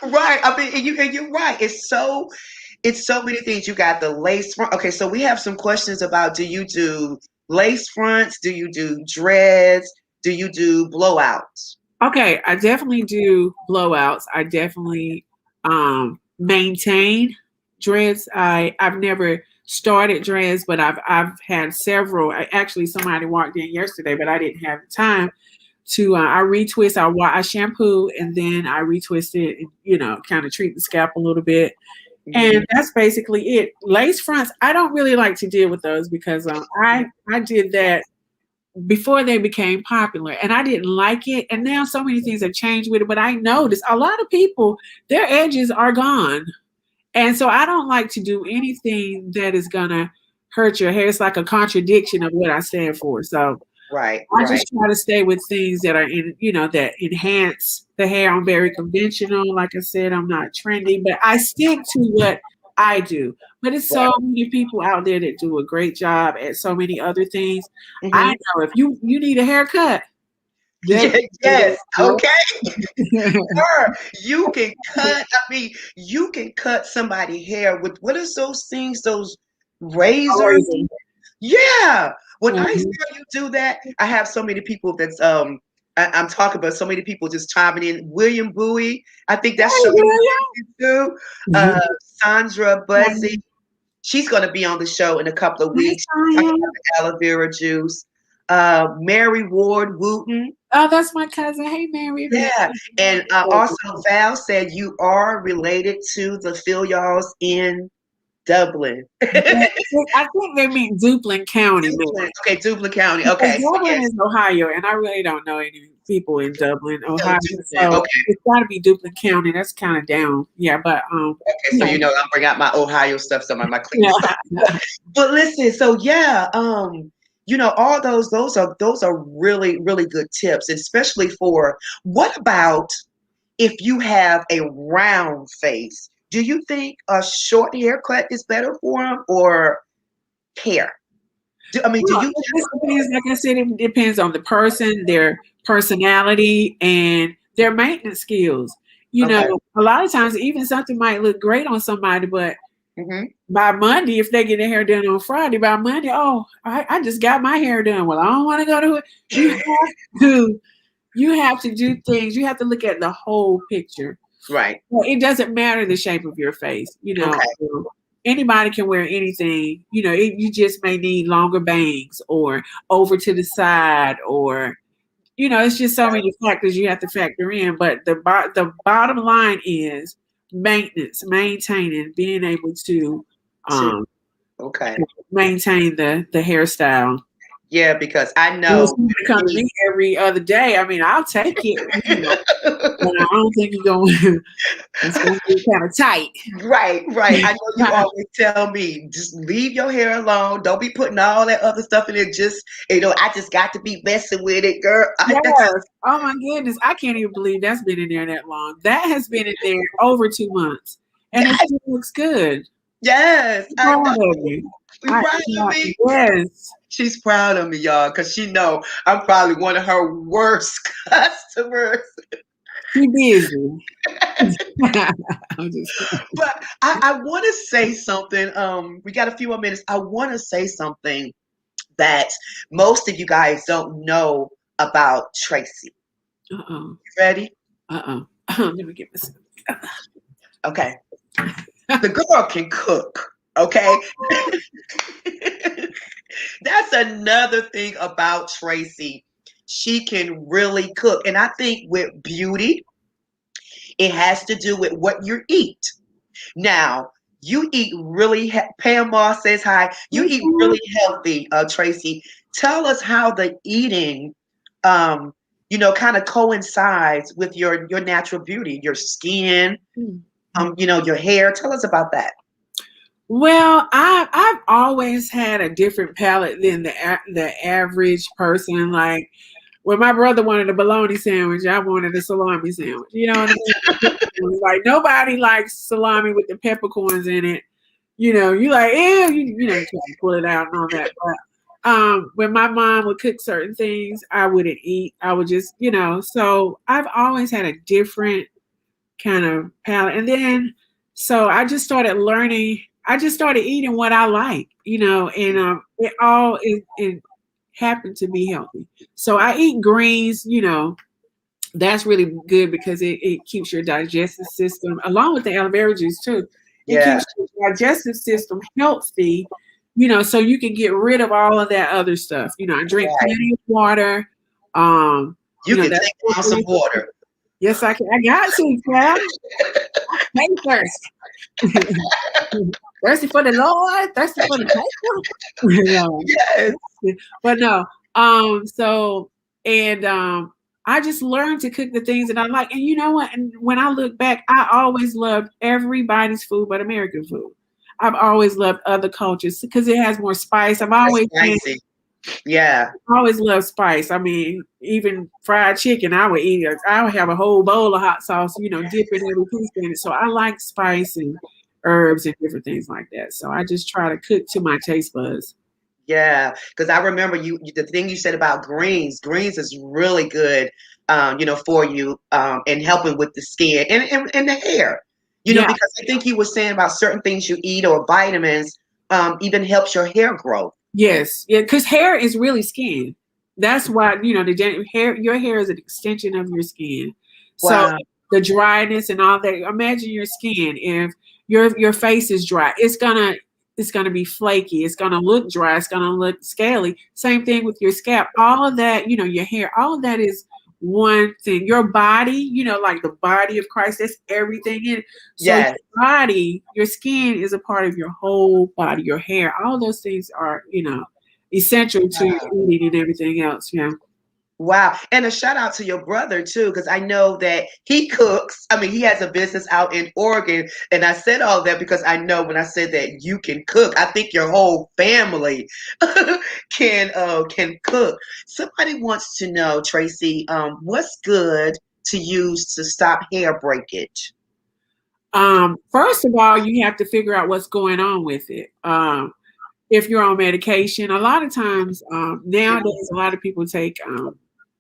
Right. I mean, and you're right. It's so It's so many things. You got the lace front. Okay, so we have some questions about, do you do lace fronts? Do you do dreads? Do you do blowouts? Okay, I definitely do blowouts. I definitely maintain dreads. I've never started dreads, but I've had several. Actually, somebody walked in yesterday, but I didn't have time to. I retwist. I shampoo and then I retwist it, and kind of treat the scalp a little bit. Mhm. And that's basically it. Lace fronts, I don't really like to deal with those because I did that before they became popular and I didn't like it. And now so many things have changed with it. But I noticed a lot of people, their edges are gone. And so I don't like to do anything that is gonna hurt your hair. It's like a contradiction of what I stand for. So Right, I right, just try to stay with things that are that enhance the hair. I'm very conventional. Like I said, I'm not trendy, but I stick to what I do. But it's right. so many people out there that do a great job at so many other things. I Hmm. know if you need a haircut, Yeah, yes. yeah. Okay. Sure. You can cut. I mean, you can cut somebody hair with, what is those things? Those razors. Amazing. Yeah. When I Mhm. saw you do that, I have so many people that's I'm talking about so many people just chiming in. William Bowie, I think that's Hey, showing William. you too. Mhm. Sandra Buzzy, she's going to be on the show in a couple of Yes, weeks. I Talking am. about the aloe vera juice. Mary Ward Wooten. Oh, that's my cousin. Hey, Mary. Yeah, and also Val said you are related to the Filials in Dublin. I think they mean Duplin County, Dublin. maybe. Okay, Dublin County. Because Okay, so Dublin yes, is Ohio, and I really don't know any people in Dublin, so Ohio. Dublin. So Okay, it's got to be Duplin County. That's kind of down. Yeah, but okay, so yeah, you know I'm bringing out my Ohio stuff, so my clean yeah. stuff. But listen, so yeah, all those are really really good tips, especially for, what about if you have a round face? Do you think a short haircut is better for them, or hair? Do Well, you it just depends. Like I said, it depends on the person, their personality, and their maintenance skills. Okay. A lot of times, even something might look great on somebody, but Hmm. by Monday, if they get their hair done on Friday, by Monday, oh, I just got my hair done. Well, I don't want to go to it. You have to, you have to do things. You have to look at the whole picture. Right. Well, it doesn't matter the shape of your face. Okay. Anybody can wear anything. You just may need longer bangs or over to the side, or it's just so many factors you have to factor in. But the bottom line is maintenance, maintaining, being able to To um, okay. maintain the hairstyle. Yeah, because I Unless know you with come to me. me every other day, I mean, I'll take it. But I don't think you're going. It's going to be kind of tight. Right, right. I know you always tell me, just leave your hair alone. Don't be putting all that other stuff in it. Just, I just got to be messing with it, girl. Yes. Oh my goodness. I can't even believe that's been in there that long. That has been in there over 2 months. And it Yes, still looks good. yes, I'm I know. proud of you. She's proud of me. Yes. She's proud of me, y'all, because she know I'm probably one of her worst customers. Be busy. I'm just kidding. But I want to say something. We got a few more minutes. I want to say something that most of you guys don't know about Tracy. Uh-oh. Ready? Uh-oh. Let me get this. Okay. The girl can cook. Okay. That's another thing about Tracy. She can really cook. And I think with beauty, it has to do with what you eat. Now, you eat really, Pam Moss says hi. You eat really healthy, Tracy. Tell us how the eating, kind of coincides with your natural beauty, your skin, your hair. Tell us about that. Well, I've always had a different palate than the average person. Like when my brother wanted a bologna sandwich, I wanted a salami sandwich. You know what I mean? Like nobody likes salami with the peppercorns in it. You like, you try to pull it out and all that. But when my mom would cook certain things, I wouldn't eat. I would just, so I've always had a different kind of palate. And then So I just started learning. I just started eating what I like, and it happened to be healthy. So I eat greens, that's really good because it keeps your digestive system, along with the aloe vera juice too. It Yeah, keeps your digestive system healthy, so you can get rid of all of that other stuff. I drink right. plenty of water. You can That's take on some water. yes, I can. I got to, child. Stay thirsty. Thirsty for the Lord, thirsty for the paper. No. Yes. But no. So and I just learned to cook the things that I like. And you know what? And when I look back, I always loved everybody's food but American food. I've always loved other cultures because it has more spice. That's spicy. Yeah. always loved spice. I mean, even fried chicken, I would eat it. I would have a whole bowl of hot sauce, dipping every piece in it. So I like spice and herbs and different things like that. So I just try to cook to my taste buds. Yeah, because I remember the thing you said about greens. Greens is really good, for you, and helping with the skin and the hair. Yeah. Because I think you were saying about certain things you eat or vitamins, even helps your hair grow. Yes. Yeah. Because hair is really skin. That's why, your hair is an extension of your skin. So Wow. the dryness and all that, imagine your skin. If your face is dry, it's gonna be flaky. It's gonna look dry. It's gonna look scaly. Same thing with your scalp. All of that, your hair, all of that is one thing. Your body, like the body of Christ, that's everything in it. So Yes. your body, your skin is a part of your whole body, your hair, all those things are, essential to your eating and everything else. Yeah. Wow. And a shout out to your brother too, because I know that he cooks. I mean, he has a business out in Oregon. And I said all that because I know when I said that you can cook, I think your whole family can cook. Somebody wants to know, Tracy, what's good to use to stop hair breakage? First of all, you have to figure out what's going on with it. If you're on medication, a lot of times nowadays, a lot of people take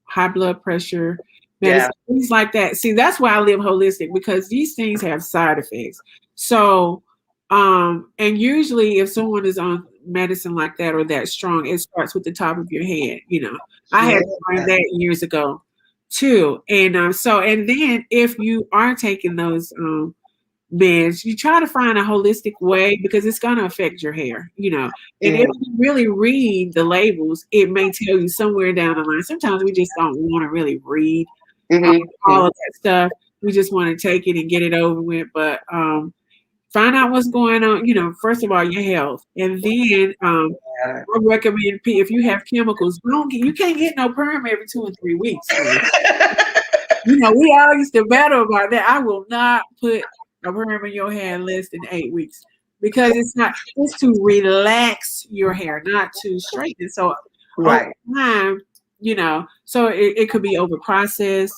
high blood pressure Yeah. medicine, things like that. See, that's why I live holistic because these things have side effects. So, and usually, if someone is on medicine like that or that strong, it starts with the top of your head. I had to learn that years ago too. And and then if you are taking those meds, you try to find a holistic way because it's going to affect your hair, And if you really read the labels, it may tell you somewhere down the line. Sometimes we just don't want to really read all of that stuff. We just want to take it and get it over with. But find out what's going on, first of all, your health. And then I recommend if you have chemicals, you can't get no perm every 2 or 3 weeks. So, we all used to battle about that. I will not put a perm in your hair less than 8 weeks because it's to relax your hair, not to straighten. So Right. over time, so it could be over processed.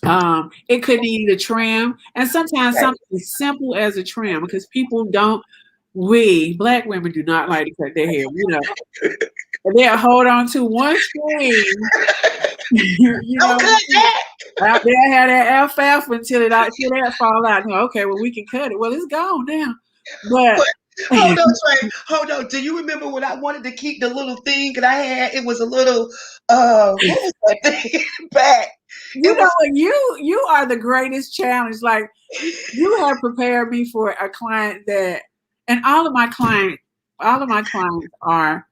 It could need a trim, and sometimes something as simple as a trim because people don't. Black women do not like to cut their hair, and they'll hold on to one string. Don't cut that. Out there had that alfalfa until that fall out. Okay, well we can cut it. Well, it's gone now. But hold on, Trey. Hold on. Do you remember when I wanted to keep the little thing that I had? It was a little what was that thing back? You are the greatest challenge. Like you have prepared me for a client that, and all of my clients are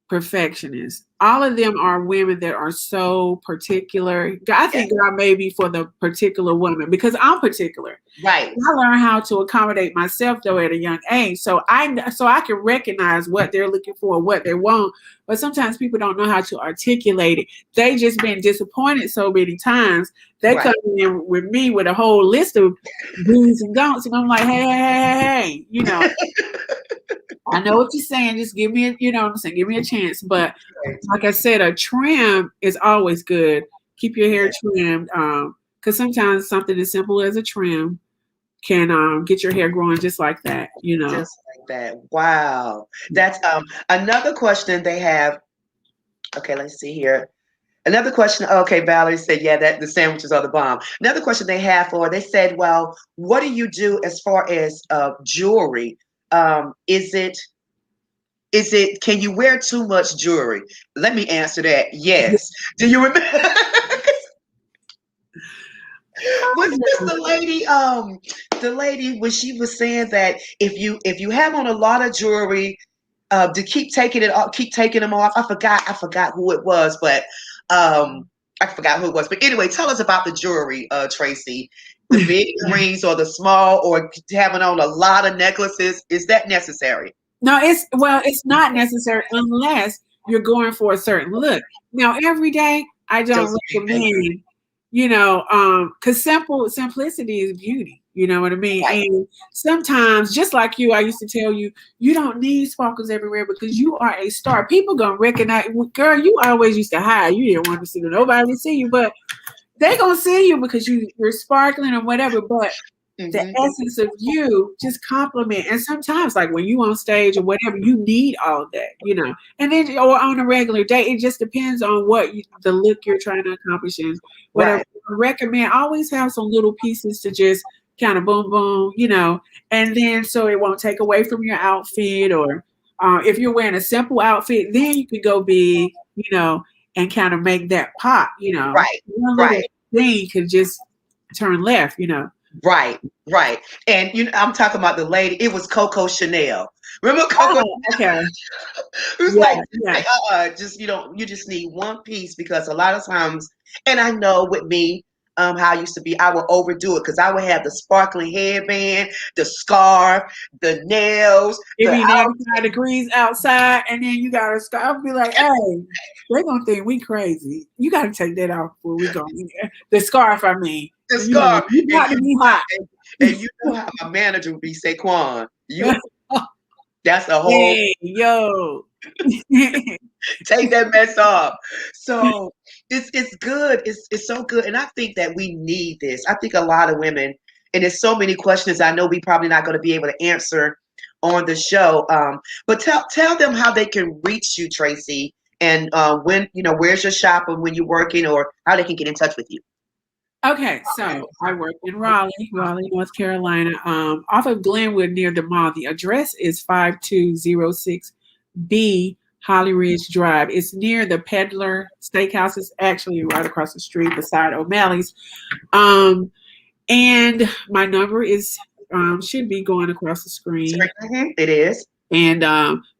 perfectionists. All of them are women that are so particular. I think God made me for the particular woman because I'm particular. Right. I learned how to accommodate myself though at a young age, so I can recognize what they're looking for, what they want. But sometimes people don't know how to articulate it. They just been disappointed so many times. They come in with me with a whole list of do's and don'ts, and I'm like, hey, I know what you're saying. Just give me give me a chance. But like I said, a trim is always good. Keep your hair trimmed. Because sometimes something as simple as a trim can get your hair growing just like that, Just like that. Wow. That's another question they have. Okay, let's see here. Another question. Okay, Valerie said, yeah, that the sandwiches are the bomb. Another question they have for, they said, well, what do you do as far as jewelry? Is it, can you wear too much jewelry? Let me answer that. Yes. Do you remember? Was this the lady when she was saying that if you have on a lot of jewelry, to keep taking it off, keep taking them off. I forgot who it was, but I forgot who it was. But anyway, tell us about the jewelry, Tracy. The big rings or the small, or having on a lot of necklaces. Is that necessary? No, it's not necessary unless you're going for a certain look. Now, every day I don't Just recommend, because simplicity is beauty. You know what I mean? right, And sometimes, just like you, I used to tell you, you don't need sparkles everywhere because you are a star. People gonna recognize. Girl, you always used to hide. You didn't want to see nobody to see you, but they gonna see you because you're sparkling or whatever. But the hmm essence of you just compliment. And sometimes, like when you on stage or whatever, you need all that. And then, or on a regular day, it just depends on the look you're trying to accomplish and whatever. right, I recommend always have some little pieces to just kind of boom, boom, and then so it won't take away from your outfit. Or if you're wearing a simple outfit, then you could go big, and kind of make that pop. right, One little right. thing could just turn left. Right, right. And I'm talking about the lady. It was Coco Chanel. Remember Coco? Oh, okay. It was Yeah, like, yeah. just you just need one piece because a lot of times, and I know with me, how I used to be, I would overdo it because I would have the sparkling headband, the scarf, the nails, It the be out. 95 degrees outside, and then you gotta stop. I'll be like, hey, they're gonna think we crazy. You gotta take that off before we go in there. The scarf, I mean. The scarf, You and got to be hot. you know how my manager would be, Saquon. That's a whole Hey, yo. take that mess off. So it's good. It's so good, and I think that we need this. I think a lot of women, and there's so many questions I know we probably not going to be able to answer on the show. But tell them how they can reach you, Tracy, and when where's your shop and when you're working, or how they can get in touch with you. Okay, so I work in Raleigh, North Carolina, off of Glenwood near the mall. The address is 5206B Holly Ridge Drive. It's near the Peddler Steakhouse. It's actually right across the street beside O'Malley's. And my number is should be going across the screen, It is. and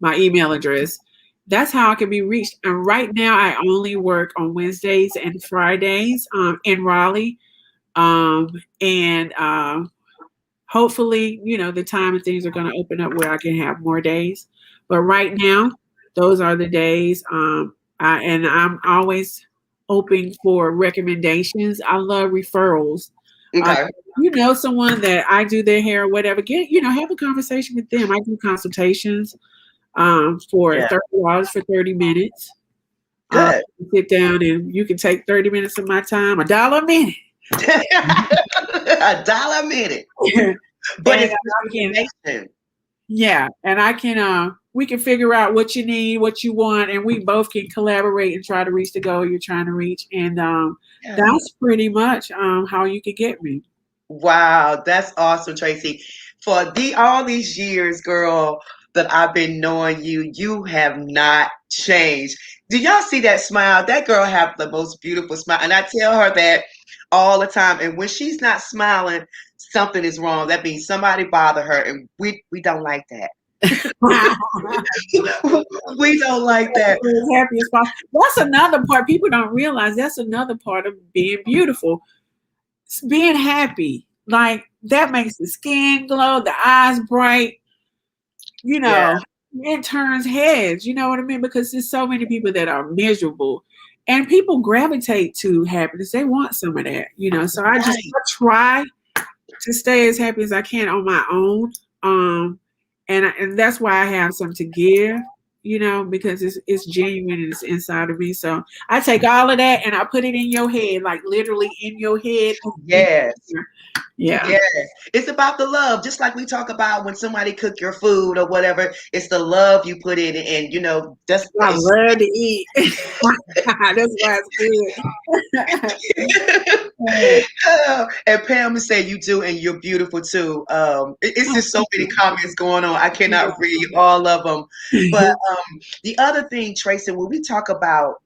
my email address. That's how I can be reached. And right now, I only work on Wednesdays and Fridays in Raleigh. And hopefully, the time and things are going to open up where I can have more days. But right now, those are the days. And I'm always open for recommendations. I love referrals. Uh, Okay. someone that I do their hair or whatever, have a conversation with them. I do consultations for Yeah. $30 for 30 minutes. Good. Sit down and you can take 30 minutes of my time, $1 a minute. $1 a minute. But And it's I can, information. yeah, and I can we can figure out what you need, what you want, and we both can collaborate and try to reach the goal you're trying to reach. And Yeah. that's pretty much how you could get me. Wow, that's awesome, Tracy. For all these years, girl, that I've been knowing you, you have not changed. Do y'all see that smile? That girl have the most beautiful smile, and I tell her that all the time. And when she's not smiling, something is wrong. That means somebody bothered her, and we don't like that. We don't like that. As happy as possible. That's another part people don't realize. That's another part of being beautiful. It's being happy. Like that makes the skin glow, the eyes bright. Yeah. It turns heads. You know what I mean? Because there's so many people that are miserable, and people gravitate to happiness. They want some of that. So I try to stay as happy as I can on my own. And that's why I have some to give, because it's genuine and it's inside of me. So I take all of that and I put it in your head, like literally in your head. Yes. Yeah. Yeah, it's about the love. Just like we talk about when somebody cook your food or whatever, it's the love you put in it, and that's I it's, love to eat. That's why it's good. and Pam would say you do, and you're beautiful too. It's just so many comments going on. I cannot read all of them. But the other thing, Tracy, when we talk about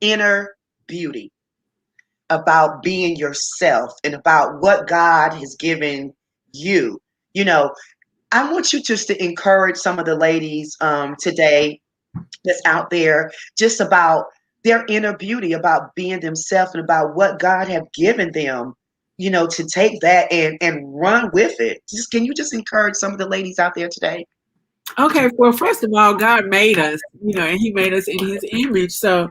inner beauty, about being yourself, and about what God has given you, you know, I want you just to encourage some of the ladies today that's out there just about their inner beauty, about being themselves, and about what God have given them, to take that and run with it. Can you just encourage some of the ladies out there today? Okay, well, first of all, God made us, and He made us in His image. So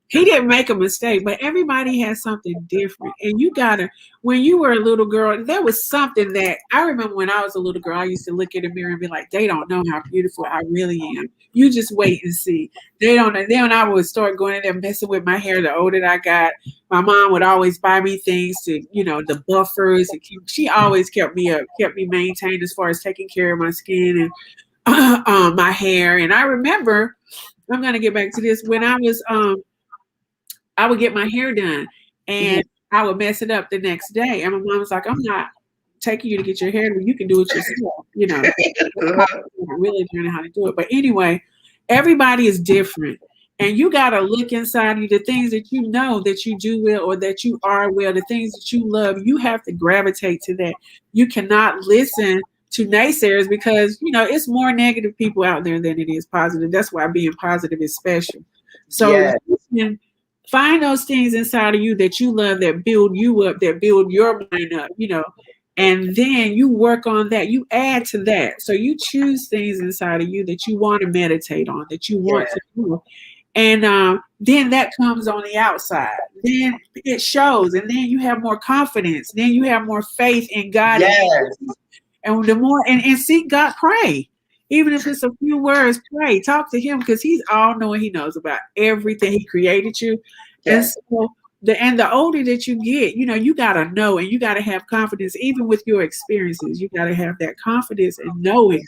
He didn't make a mistake, but everybody has something different. And you gotta, when you were a little girl, there was something that I remember when I was a little girl, I used to look in the mirror and be like, they don't know how beautiful I really am. You just wait and see. They don't know. Then when I would start going in there messing with my hair, the older I got, my mom would always buy me things to, the buffers. And she always kept me up, kept me maintained as far as taking care of my skin and my hair. And I remember, I'm gonna get back to this, when I would get my hair done and I would mess it up the next day. And my mom was like, I'm not taking you to get your hair done. You can do it yourself, I'm really learning how to do it. But anyway, everybody is different. And you got to look inside of you, the things that you know that you do well or that you are well, the things that you love, you have to gravitate to that. You cannot listen to naysayers because, it's more negative people out there than it is positive. That's why being positive is special. So Yeah. find those things inside of you that you love, that build you up, that build your mind up, and then you work on that. You add to that. So you choose things inside of you that you want to meditate on, that you want to do. And then that comes on the outside. Then it shows. And then you have more confidence. Then you have more faith in God. Yes. And the more, and seek God, pray. Even if it's a few words, pray, talk to Him because He's all knowing. He knows about everything. He created you. Yes. And so the older that you get, you got to know and you got to have confidence, even with your experiences. You got to have that confidence and knowing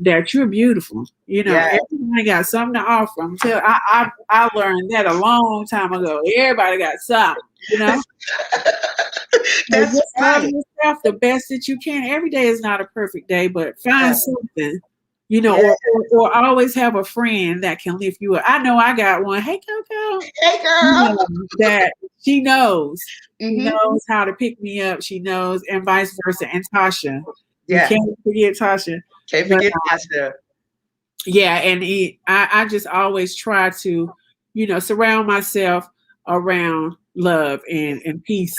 that you're beautiful. Everybody got something to offer. I learned that a long time ago. Everybody got something, That's just love right. yourself the best that you can. Every day is not a perfect day, but find something, or always have a friend that can lift you up. I know I got one. Hey, Coco. Hey, girl. That she knows. She Mm-hmm. knows how to pick me up. She knows, and vice versa. And Tasha. You Yeah. can't forget Tasha. Can't forget Tasha. Yeah, and I just always try to, surround myself around love and peace.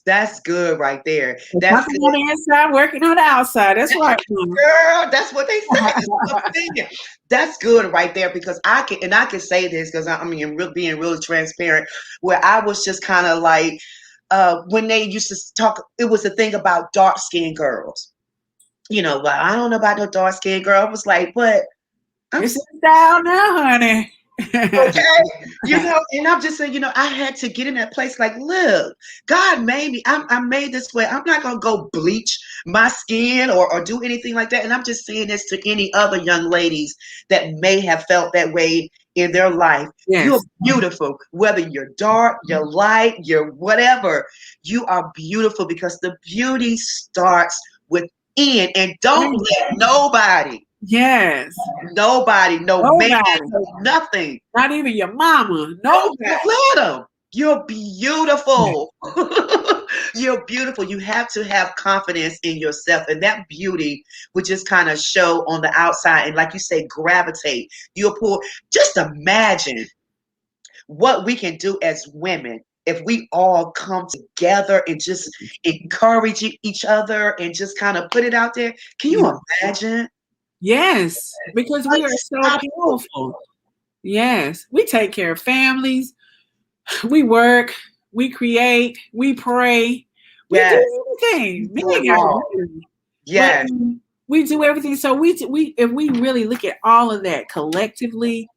That's good right there. That's good. On the inside, working on the outside. That's right, girl. That's what they say. That's good right there because I can say this because being really transparent. Where I was just kind of like when they used to talk, it was a thing about dark skinned girls. Like I don't know about no dark skinned girl. I was like, but it's down now, honey. Okay, and I'm just saying, I had to get in that place. Like, look, God made me. I'm made this way. I'm not gonna go bleach my skin or do anything like that. And I'm just saying this to any other young ladies that may have felt that way in their life. Yes. You're beautiful, whether you're dark, you're light, you're whatever. You are beautiful because the beauty starts within, and don't let nobody. Yes. Nobody, no man, nothing. Not even your mama. Nobody. Let them. You're beautiful. You're beautiful. You have to have confidence in yourself, and that beauty would just kind of show on the outside. And like you say, gravitate. You'll pull. Just imagine what we can do as women if we all come together and just encourage each other and just kind of put it out there. Can you imagine? Yes, because we are so powerful. Yes, we take care of families. We work. We create. We pray. We do everything. Yes, we do everything. So we if we really look at all of that collectively,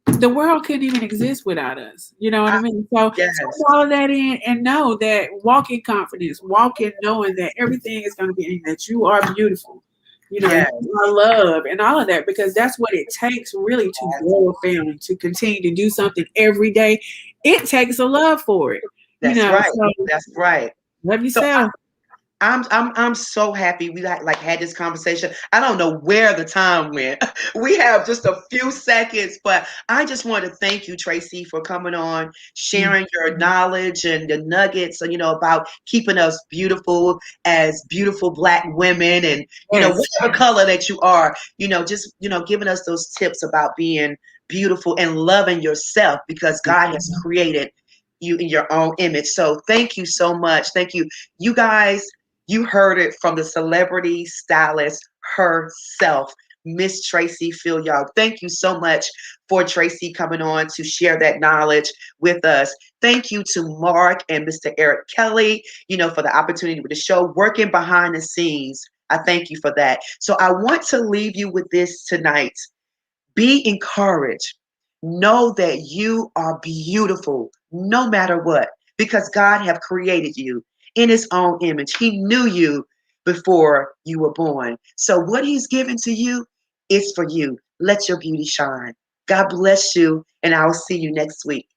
the world couldn't even exist without us. You know what I, I mean? So take yes, all of that in and know that walk in confidence, walk in knowing that everything is going to be, that you are beautiful. You know, yes, you are love and all of that, because that's what it takes really to grow a family, to continue to do something every day. It takes a love for it, you that's know. right. So That's right. love So yourself. I'm so happy we like had this conversation. I don't know where the time went. We have just a few seconds, but I just want to thank you, Tracy, for coming on, Mm, sharing your knowledge and the nuggets, about keeping us beautiful as beautiful Black women, and yes. whatever color that you are, just giving us those tips about being beautiful and loving yourself because God has created you in your own image. So thank you so much. Thank you. You guys, you heard it from the celebrity stylist herself, Miss Tracy Filiog. Thank you so much for Tracy coming on to share that knowledge with us. Thank you to Mark and Mr. Eric Kelly, for the opportunity with the show, working behind the scenes. I thank you for that. So I want to leave you with this tonight. Be encouraged. Know that you are beautiful no matter what, because God have created you in his own image. He knew you before you were born. So what he's given to you is for you. Let your beauty shine. God bless you, and I'll see you next week.